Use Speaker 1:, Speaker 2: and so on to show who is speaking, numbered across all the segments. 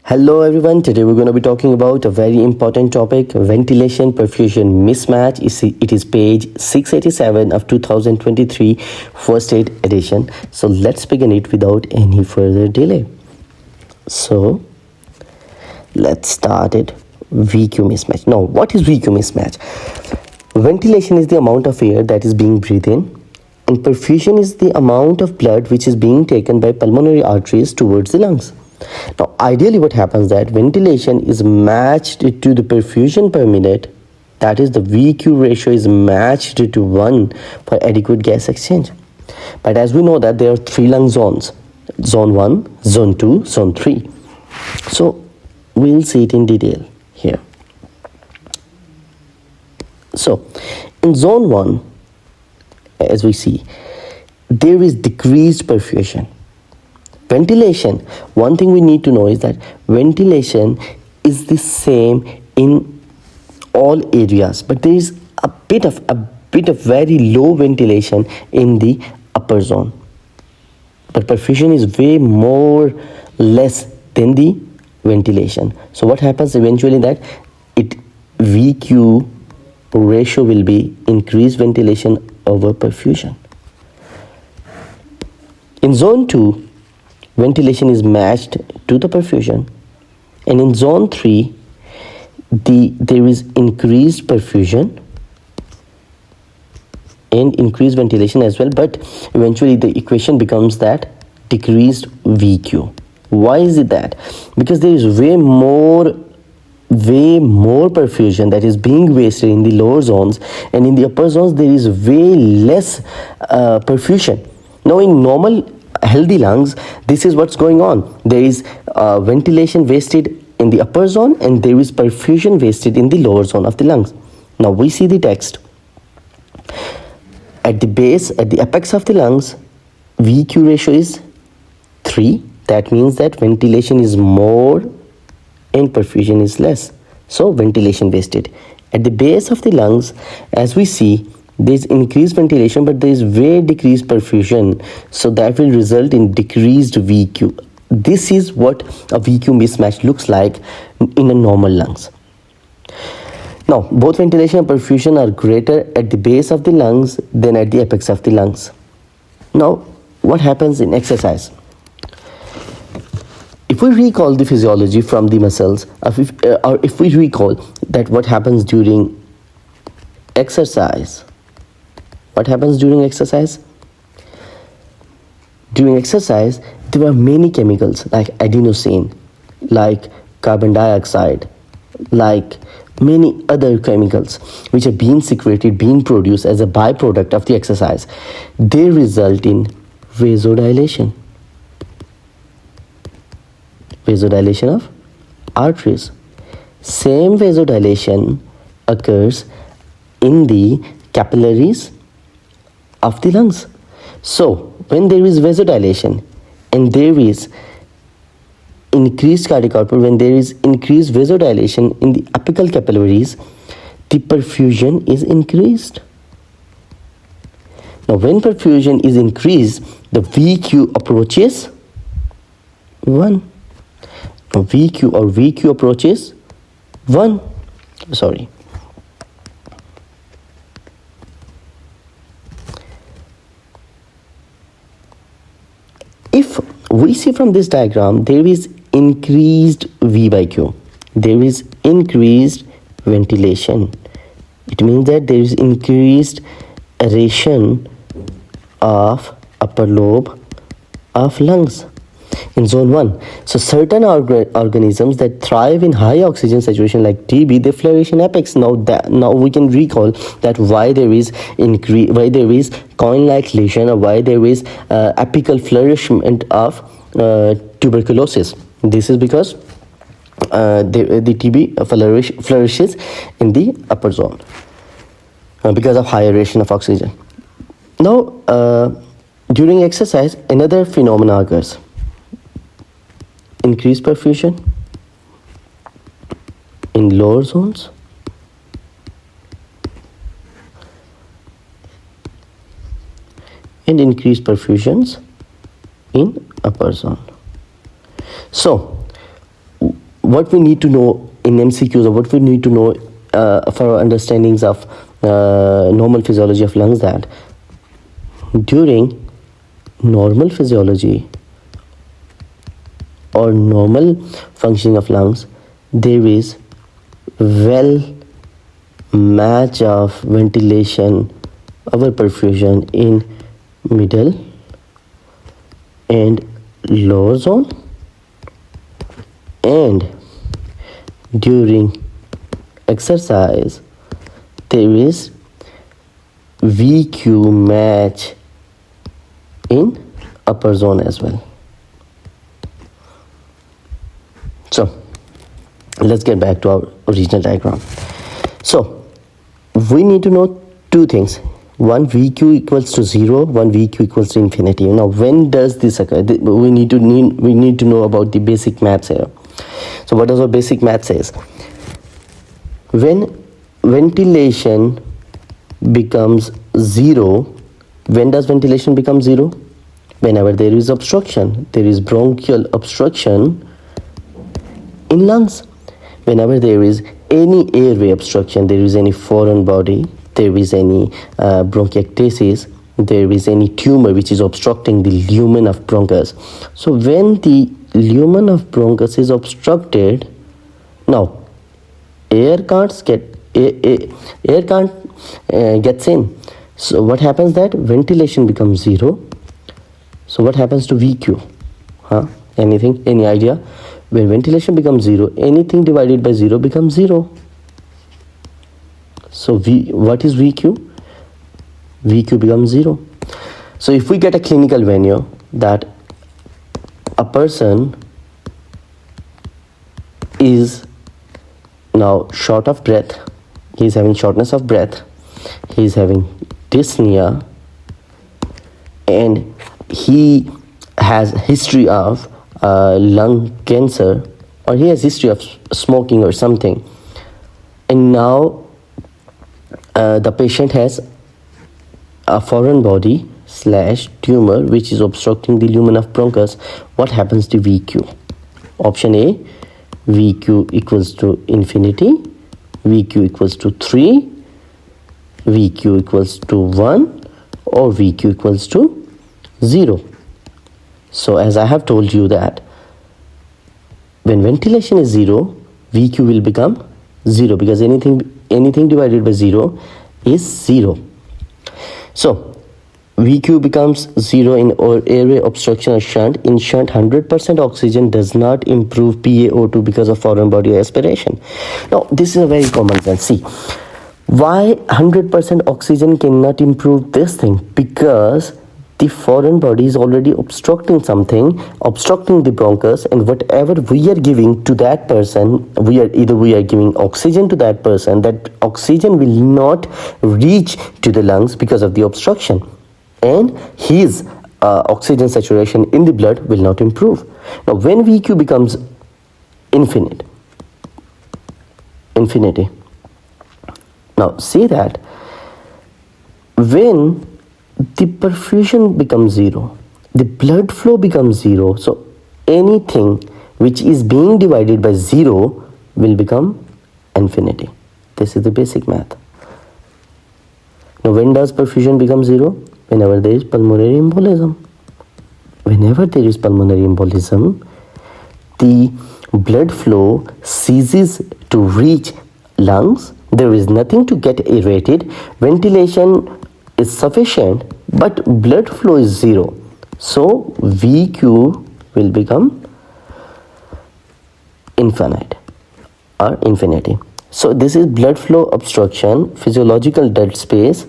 Speaker 1: Hello everyone, today we're going to be talking about a very important topic, ventilation perfusion mismatch. It is page 687 of 2023 first aid edition. So let's begin it without any further delay. So let's start it. VQ mismatch. Now what is VQ mismatch? Ventilation is the amount of air that is being breathed in, and perfusion is the amount of blood which is being taken by pulmonary arteries towards the lungs. Now, ideally what happens that ventilation is matched to the perfusion per minute, that is the VQ ratio is matched to 1 for adequate gas exchange. But as we know that there are 3 lung zones, zone 1, zone 2, zone 3. So, we'll see it in detail here. So, in zone 1, as we see, there is decreased perfusion. Ventilation, one thing we need to know is that ventilation is the same in all areas, but there is a bit of very low ventilation in the upper zone. But perfusion is way more less than the ventilation. So what happens eventually that VQ ratio will be increased ventilation over perfusion. In zone 2, ventilation is matched to the perfusion, and in zone 3 there is increased perfusion and increased ventilation as well, but eventually the equation becomes that decreased VQ. Why is it that? Because there is way more perfusion that is being wasted in the lower zones, and in the upper zones there is way less perfusion. Now in normal healthy lungs, this is what's going on. There is ventilation wasted in the upper zone and there is perfusion wasted in the lower zone of the lungs. Now we see the text. At the apex of the lungs, VQ ratio is 3. That means that ventilation is more and perfusion is less. So ventilation wasted. At the base of the lungs, as we see, there is increased ventilation, but there is way decreased perfusion. So that will result in decreased VQ. This is what a VQ mismatch looks like in a normal lungs. Now, both ventilation and perfusion are greater at the base of the lungs than at the apex of the lungs. Now, what happens in exercise? If we recall the physiology from the muscles, or if we recall that what happens during exercise, what happens during exercise? During exercise, there are many chemicals like adenosine, like carbon dioxide, like many other chemicals which are being secreted, being produced as a byproduct of the exercise. They result in vasodilation. Vasodilation of arteries. Same vasodilation occurs in the capillaries of the lungs. So when there is vasodilation and there is increased cardiac output, when there is increased vasodilation in the apical capillaries, the perfusion is increased. Now when perfusion is increased, the VQ approaches 1. Now VQ approaches 1. Sorry. If we see from this diagram, there is increased V by Q. There is increased ventilation. It means that there is increased aeration of upper lobe of lungs in zone 1. So certain organisms that thrive in high oxygen saturation like TB, they flourish in apex. Now we can recall that why there is coin-like lesion, or why there is apical flourishment of tuberculosis. This is because the TB flourishes in the upper zone because of high aeration of oxygen. Now during exercise, another phenomena occurs. Increased perfusion in lower zones, and increased perfusions in upper zone. So what we need to know in MCQs, or what we need to know for our understandings of normal physiology of lungs, that during normal physiology or normal functioning of lungs, there is well match of ventilation, our perfusion in middle and lower zone, and during exercise there is VQ match in upper zone as well. So let's get back to our original diagram. So we need to know two things: one, VQ equals to 0, one, VQ equals to infinity. Now when does this occur? We need to know about the basic maths here. So what does our basic math says? When ventilation becomes 0, when does ventilation become 0? Whenever there is obstruction, there is bronchial obstruction in lungs. Whenever there is any airway obstruction, there is any foreign body, there is any bronchiectasis, there is any tumor which is obstructing the lumen of bronchus. So when the lumen of bronchus is obstructed, now air can't gets in. So what happens? That ventilation becomes 0. So what happens to VQ? Anything? Any idea? When ventilation becomes 0, anything divided by 0 becomes 0. So what is VQ? VQ becomes 0. So if we get a clinical venue that a person is now short of breath, he is having shortness of breath, he is having dyspnea, and he has history of lung cancer, or he has history of smoking or something, and now the patient has a foreign body / tumor which is obstructing the lumen of bronchus, what happens to VQ? Option A, VQ equals to infinity, VQ equals to 3, VQ equals to 1, or VQ equals to 0. So as I have told you that when ventilation is 0, VQ will become 0, because anything divided by 0 is 0. So VQ becomes 0 in airway obstruction or shunt. In shunt, 100% oxygen does not improve PaO2 because of foreign body aspiration. Now this is a very common sense. See, why 100% oxygen cannot improve this thing? Because the foreign body is already obstructing something, obstructing the bronchus, and whatever we are giving to that person, we are giving oxygen to that person, that oxygen will not reach to the lungs because of the obstruction, and his oxygen saturation in the blood will not improve. Now when VQ becomes infinity, now see that when the perfusion becomes 0, the blood flow becomes 0, so anything which is being divided by 0 will become infinity. This is the basic math. Now when does perfusion become 0? Whenever there is pulmonary embolism. Whenever there is pulmonary embolism, the blood flow ceases to reach lungs, there is nothing to get aerated, ventilation is sufficient, but blood flow is 0. So VQ will become infinite or infinity. So this is blood flow obstruction, physiological dead space.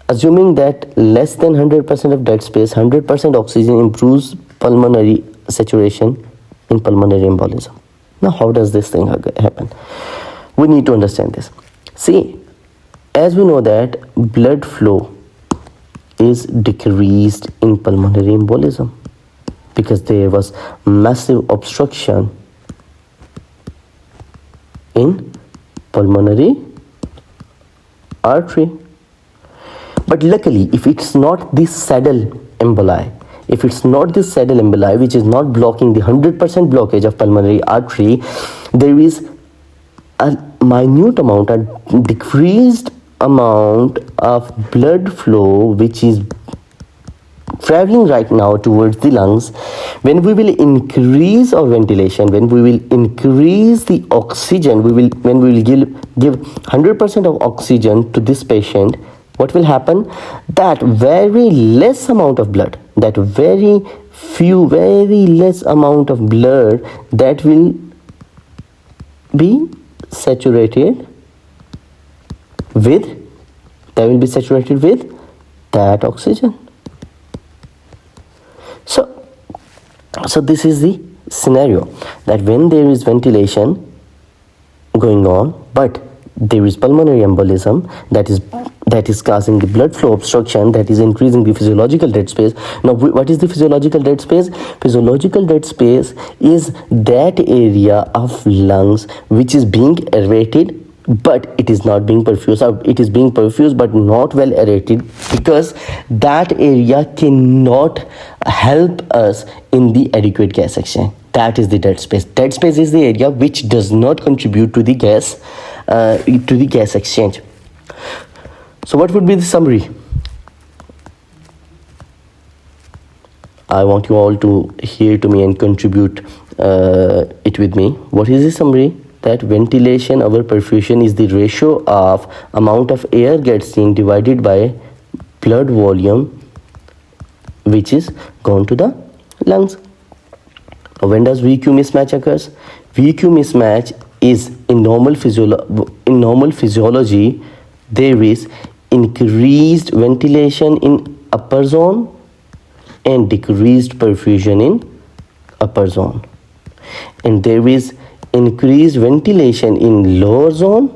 Speaker 1: Assuming that less than 100% of dead space, 100% oxygen improves pulmonary saturation in pulmonary embolism. Now how does this thing happen? We need to understand this. See, as we know that blood flow is decreased in pulmonary embolism because there was massive obstruction in pulmonary artery. But luckily, if it's not this saddle emboli, if it's not this saddle emboli, which is not blocking the 100% blockage of pulmonary artery, there is a minute amount, a decreased amount of blood flow which is traveling right now towards the lungs. When we will increase our ventilation, when we will increase the oxygen, when we will give 100% of oxygen to this patient, what will happen? That very less amount of blood, that very less amount of blood that will be saturated with that oxygen. So this is the scenario, that when there is ventilation going on but there is pulmonary embolism, that is causing the blood flow obstruction, that is increasing the physiological dead space. Now, what is the physiological dead space? Physiological dead space is that area of lungs which is being aerated but it is not being perfused, or it is being perfused but not well aerated, because that area cannot help us in the adequate gas exchange. That is the dead space. Dead space is the area which does not contribute to the gas exchange. So what would be the summary? I want you all to hear to me and contribute it with me. What is the summary? That ventilation over perfusion is the ratio of amount of air gets in divided by blood volume which is gone to the lungs. When does VQ mismatch occurs? VQ mismatch is in normal physiology, there is increased ventilation in upper zone and decreased perfusion in upper zone, and there is increased ventilation in lower zone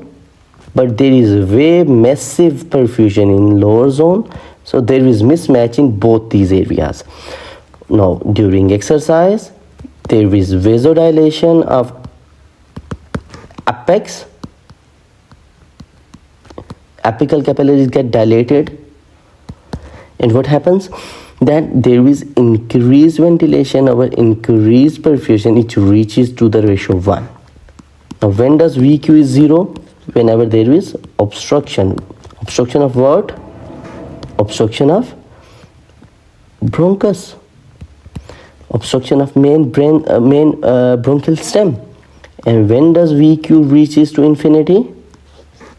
Speaker 1: but there is way massive perfusion in lower zone. So there is mismatch in both these areas. Now, during exercise, there is vasodilation of apex. Apical capillaries get dilated, and what happens? That there is increased ventilation over increased perfusion, which reaches to the ratio 1. Now, when does VQ is 0? Whenever there is obstruction. Obstruction of what? Obstruction of bronchus. Obstruction of main bronchial stem. And when does VQ reaches to infinity?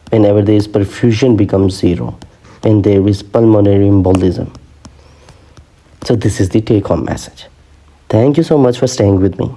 Speaker 1: Whenever there is perfusion becomes 0 and there is pulmonary embolism. So this is the take-home message. Thank you so much for staying with me.